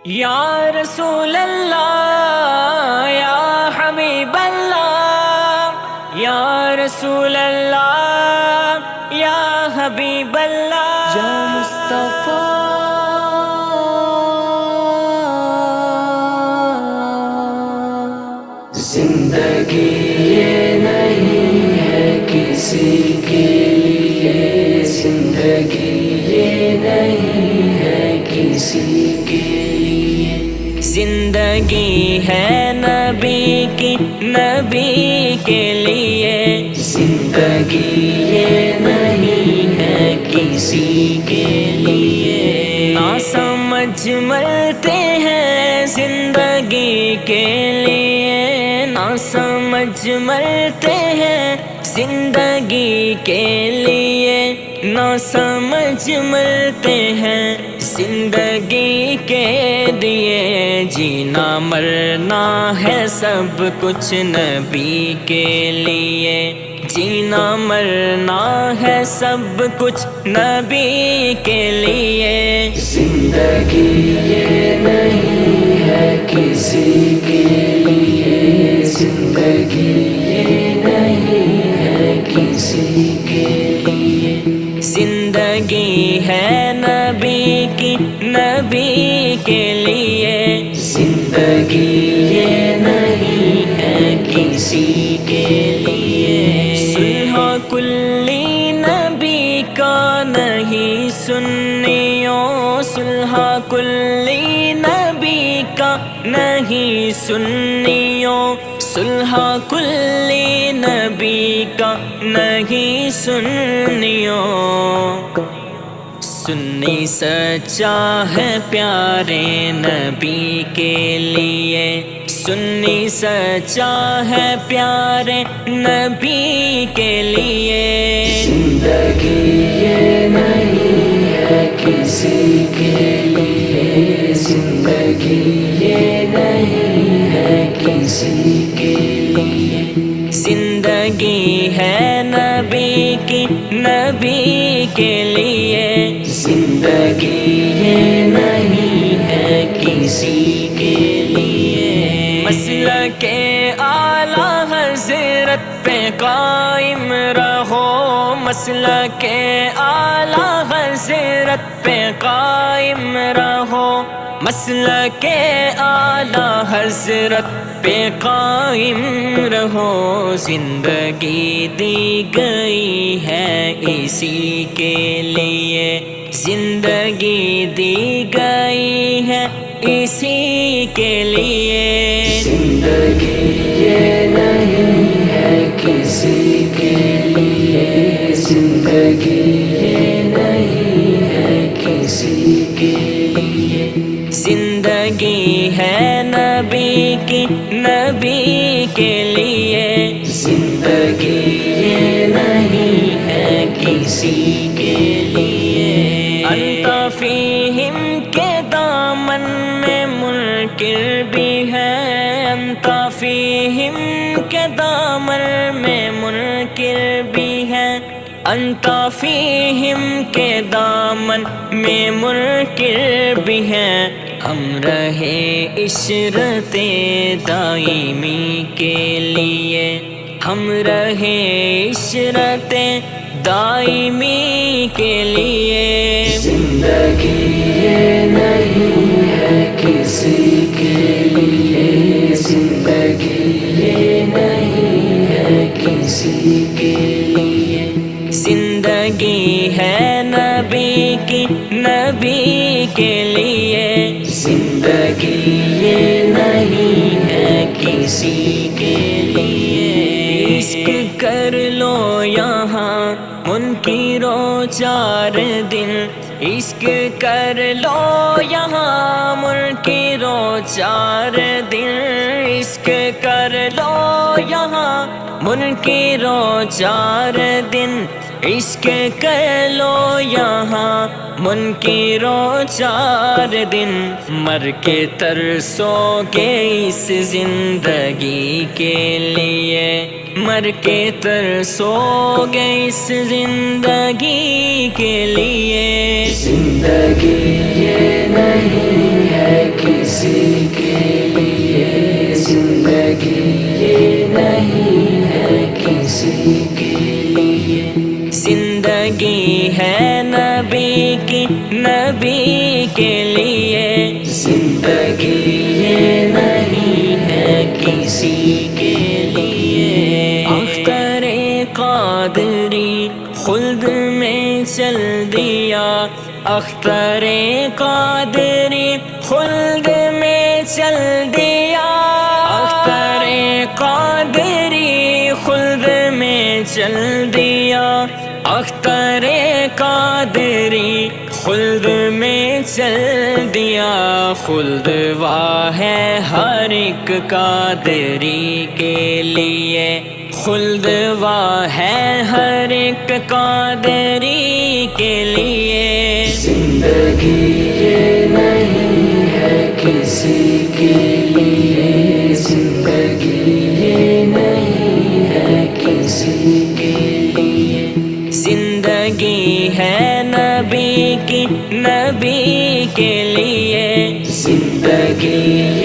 یا رسول اللہ یا حبیب اللہ، یا رسول اللہ یا حبیب اللہ، یا مصطفیٰ زندگی یہ نہیں ہے کسی کے لیے، زندگی یہ نہیں ہے کسی کے لیے، زندگی ہے نبی کی، نبی کے لیے، زندگی یہ نہیں ہے کسی کے لیے، نا سمجھ مرتے ہیں زندگی کے لیے، نا سمجھ مرتے ہیں زندگی کے لیے، نا سمجھ مرتے ہیں زندگی کے لیے، جینا مرنا ہے سب کچھ نبی کے لیے، جینا مرنا ہے سب کچھ نبی کے لیے، زندگی یہ نہیں ہے کسی کے لیے، زندگی یہ نہیں ہے کسی کے لیے، زندگی ہے نبی کی، نبی کے لیے، زندگی یہ نہیں ہے کسی کے لیے، صلح کلی نبی کا نہیں سنیوں، صلح کلی نبی کا نہیں سنیوں، صلح کلی نبی کا نہیں سنیوں، سنی سچا ہے پیارے نبی کے لیے، سنی سچا ہے پیارے نبی کے لیے، زندگی یہ نہیں ہے کسی کے لیے، زندگی یہ نہیں ہے کسی کے لیے، زندگی ہے نبی کی، نبی کے لیے، زندگی یہ نہیں ہے کسی کے لیے، مسلک اعلیٰ حضرت پہ قائم رہو، مسلک اعلیٰ حضرت پہ قائم رہو، مسلک اعلیٰ حضرت پہ قائم رہو، زندگی دی گئی ہے اسی کے لیے، زندگی دی گئی ہے اسی کے لیے، زندگی یہ نہیں ہے کسی کے لیے، زندگی یہ نہیں ہے کسی کے لیے، زندگی ہے نبی کی، نبی کے لیے، زندگی یہ نہیں ہے کسی کے لیے، انت فیہم کے دامن میں منکر بھی ہے، انت فیہم کے دامن میں منکر بھی ہے، انت فیہم کے دامن میں منکر بھی ہے، ہم رہے عشرت دائمی کے لیے، ہم رہے عشرت دائمی کے لیے، زندگی یہ نہیں ہے کسی کے لیے، زندگی یہ نہیں ہے کسی کے لیے، زندگی ہے نبی کی، نبی کے لیے، زندگی یہ نہیں ہے کسی کے لیے، عشق کر لو یہاں منکرو 4 دن، عشق کر لو یہاں منکرو 4 دن، عشق کر لو یہاں منکرو 4 دن، عشق کر لو یہاں منکرو 4 دن، مر کے ترسو گے اس زندگی کے لیے، مر کے ترسو گے اس زندگی کے لیے، زندگی یہ نہیں ہے کہ نبی کی نبی کے لیے، زندگی یہ نہیں ہے کسی کے لیے، اختر قادری خلد میں چل دیا، اختر قادری خلد میں چل دیا، اختر قادری خلد میں چل دیا، اختر قادری خلد میں چل دیا، خلد واہ ہے ہر ایک قادری کے لیے، خلد واہ ہے ہر ایک قادری کے لیے، زندگی یہ نہیں ہے کسی کے لیے، زندگی یہ نہیں ہے کسی کے لیے، زندگی ہے نبی کی نبی کے لیے، زندگی